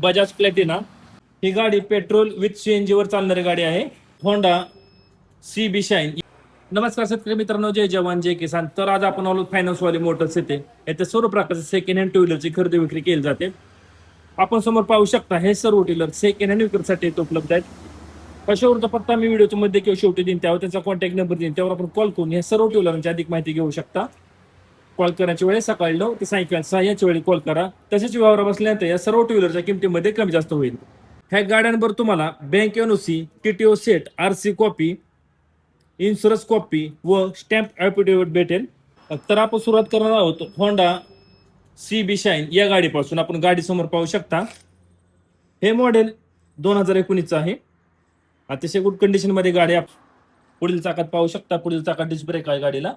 Bajaj Platina ही गाडी petrol with CNG वर चालणारी गाडी आहे. Honda CB shine. नमस्कार शेतकरी मित्रांनो, जय जवान जय किसान. तर आज आपण आलो फायनान्स वाले मोटर्स येथे. येथे सर्व प्रकारचे सेकंड हँड टू व्हीलरची खरेदी विक्री केली जाते. आपण समोर पाहू शकता हे सर्व टू व्हीलर सेकंड हँड विक्रीसाठी उपलब्ध आहेत. कशावरचा पत्ता मी व्हिडिओच्या मध्ये किंवा शेवटी देईन, त्यावर त्यांचा कॉन्टॅक्ट नंबर देईन, त्यावर आपण कॉल करून हे सर्व टू व्हीलरची अधिक माहिती घेऊ शकता. कॉल करण्याच्या वेळेस सकाळी 9 ते सायंकाळी 6 याच्या वेळी कॉल करा. तसेच व्यवहार बसल्यानंतर या सर्व टू व्हीलरच्या किमतीमध्ये कमी जास्त होईल. ह्या गाड्यांवर तुम्हाला bank NOC, TTO set, RC copy, insurance copy व स्टॅम्प ॲफिडेविट भेटेल. तर आपण सुरुवात करणार आहोत होंडा CB शाईन या गाडीपासून. आपण गाडी समोर पाहू शकता. हे मॉडेल 2019 आहे. अतिशय गुड कंडिशन मध्ये गाडी. पुढील चाकात पाहू शकता, पुढील चाकात डिस्क ब्रेक आहे गाडीला.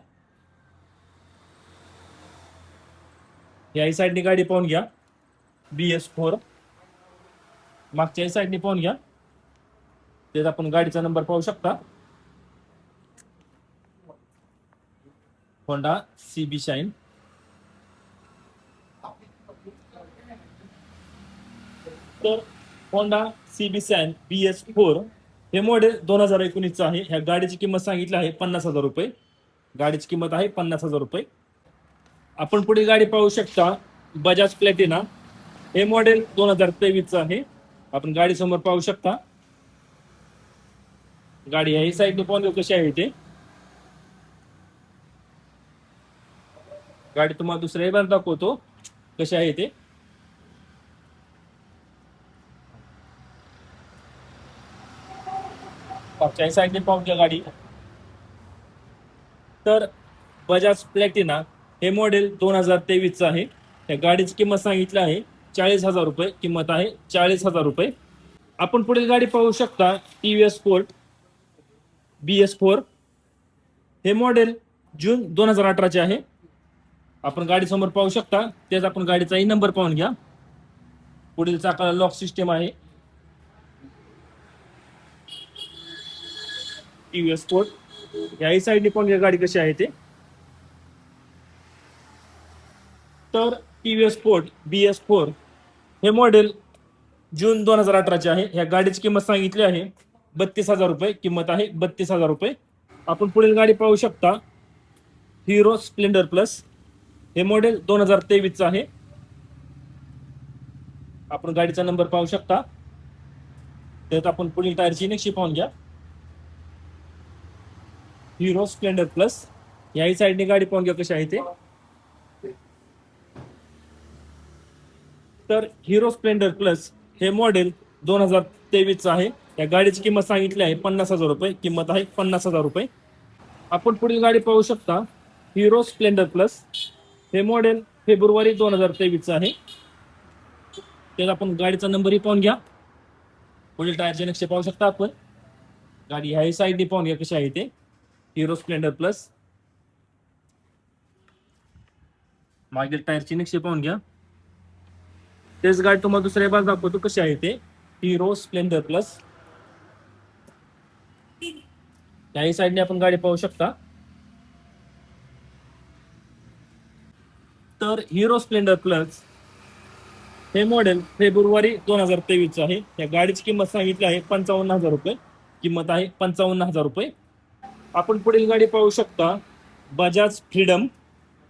या साईडनी गाडी पाहून घ्या, BS4. मागच्या साईडनी पाहून घ्या, त्यात आपण गाडीचा नंबर पाहू शकता, होंडा CB शाईन. तर होंडा CB शाईन BS4 हे मॉडेल 2019 आहे. ह्या गाडीची किंमत सांगितली आहे 50,000 रुपये. गाडीची किंमत आहे 50,000 रुपये. आपण पुढे गाडी पाहू शकता, बजाज प्लॅटिना. हे मॉडेल 2023 आहे. आपण गाडी समोर पाहू शकता. गाडी ह्या साईडने पाहून घेऊ कशी आहे ते. गाडी तुम्हाला दुसऱ्याही बार दाखवतो कशी आहे ते. मागच्या साईडने पाहून घ्या गाडी. तर बजाज प्लॅटिना हे मॉडेल 2023 आहे. या गाडीची किंमत सांगितली आहे 40,000 रुपये. किंमत आहे 40,000 रुपये. आपण पुढील गाडी पाहू शकता, TVS स्पोर्ट BS4. हे मॉडेल जून 2018 आहे. आपण गाडी समोर पाहू शकता. तेच आपण गाडीचाही नंबर पाहून घ्या. पुढील चाकाला लॉक सिस्टम आहे. TVS sport. याही साईडने पाहून घ्या गाडी कशी आहे ते. तर TVS स्पोर्ट BS4 हे मॉडेल जून 2018 आहे. ह्या गाडीची किंमत सांगितली आहे 32,000 रुपये. किंमत आहे 32,000 रुपये. आपण पुढील गाडी पाहू शकता, हिरो स्प्लेंडर प्लस. हे मॉडेल 2023 आहे. आपण गाडीचा नंबर पाहू शकता. त्यात आपण पुढील टायरची नक्षी पाहून घ्या, हिरो स्प्लेंडर प्लस. याही साईडने गाडी पाहून घ्या कशी आहे ते. तर हिरो स्प्लेंडर प्लस हे मॉडेल 2023 आहे. या गाडीची किंमत सांगितली आहे 50,000 रुपये. किंमत आहे 50,000 रुपये. आपण पुढील गाडी पाहू शकता, हिरो स्प्लेंडर प्लस. हे मॉडेल फेब्रुवारी 2023 आहे. त्यात आपण गाडीचा नंबरही पाहून घ्या. पुढील टायरचे नक्षे पाहू शकता आपण. गाडी ह्याही साईडने पाहून घ्या कशी आहे ते. Hero Splendor plus. मागील टायरची नक्षी पाहून घ्या. तेच गाडी तुम्हाला दुसऱ्या बाजू दाखवतो कशी आहे ते. Hero Splendor plus. त्याही साईडने आपण गाडी पाहू शकता. तर हिरो स्प्लेंडर प्लस हे मॉडेल फेब्रुवारी 2023 आहे. या गाडीची किंमत सांगितली आहे 55,000 रुपये. किंमत आहे 55,000 रुपये. आपण पुढील गाडी पाहू शकता, बजाज फ्रीडम.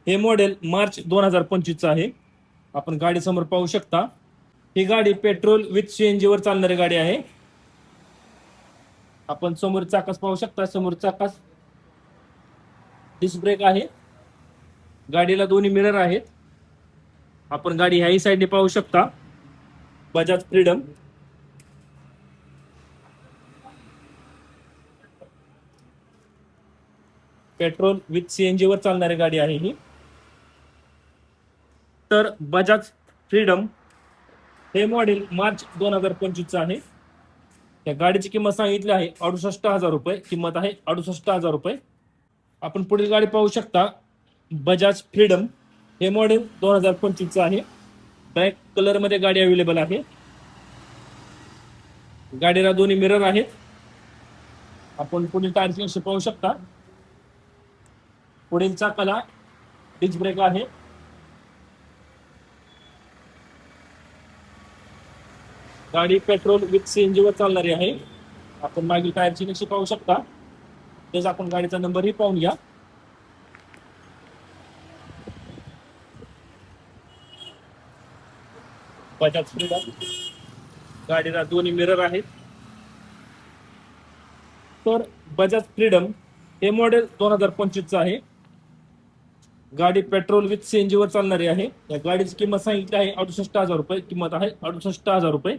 हे मॉडेल मार्च 2025 आहे. आपण गाडी समोर पाहू शकता. ही गाडी पेट्रोल विथ CNG वर चालणारी गाडी आहे. आपण समोर चाकास पाहू शकता. समोर चाकास डिस्क ब्रेक आहे. गाडीला दोन्ही मिरर आहेत. आपण गाडी ह्याही साईडने पाहू शकता, Bajaj freedom. Petrol with CNG वर चालणारी गाडी आहे ही. तर बजाज फ्रीडम हे मॉडेल मार्च 2025 आहे. या गाडीची किंमत सांगितली आहे 68,000 रुपये. किंमत आहे 68,000 रुपये. आपण पुढील गाडी पाहू शकता, बजाज फ्रीडम. हे मॉडेल 2025 आहे. ब्लॅक कलर मध्ये गाडी अवेलेबल आहे. गाडीला दोन्ही मिरर आहेत. आपण पुढील टायरची पाहू शकता. पुढील चाकाला डिस्क ब्रेक आहे. गाडी पेट्रोल विथ सीएनजी वर चालणारी आहे. आपण मागील टायरची नक्षी पाहू शकता. तेच आपण गाडीचा नंबरही पाहून घ्या. बजाज फ्रीडम. गाडीला दोन्ही मिरर आहेत. तर बजाज फ्रीडम हे मॉडेल 2025 आहे. गाडी पेट्रोल विथ सीएनजी वर चालणारी आहे. या गाडीची किंमत सांगितली आहे 68,000 रुपये. किंमत आहे 68,000 रुपये.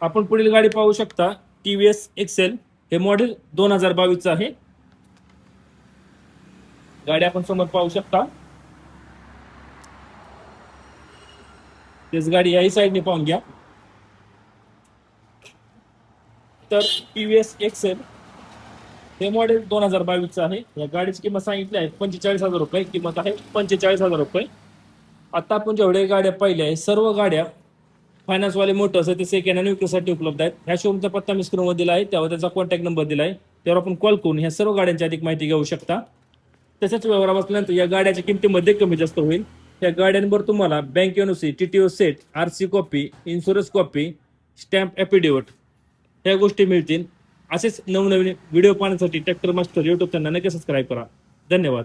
आपण पुढील गाडी पाहू शकता. टीव्हीएस एक्सेल हे मॉडेल 2022 आहे. गाडी आपण समोर पाहू शकता. तेच गाडी याही साईडने पाहून घ्या. तर टीव्हीएस एक्सेल हे मॉडेल 2022 आहे. या गाडीची किंमत सांगितली आहे 45,000 रुपये. किंमत आहे 45,000 रुपये. आता आपण जेवढ्या गाड्या पाहिल्या आहे सर्व गाड्या फायनान्सवाले मोटर्स आहे ते सेकंड हँड विक्रीसाठी उपलब्ध आहेत. ह्या शोरूमचा पत्ता मी स्क्रीनवर दिला आहे. त्यावर त्याचा कॉन्टॅक्ट नंबर दिला आहे. त्यावर आपण कॉल करून ह्या सर्व गाड्यांची अधिक माहिती घेऊ शकता. तसेच व्यवहार बसल्यानंतर या गाड्याच्या किमतीमध्ये कमी जास्त होईल. या गाड्यांवर तुम्हाला bank NOC, TTO set, RC copy, insurance copy, stamp affidavit ह्या गोष्टी मिळतील. असेच नवनवीन व्हिडिओ पाहण्यासाठी ट्रॅक्टर मास्टर यूट्यूब चॅनल नक्की सबस्क्राईब करा. धन्यवाद.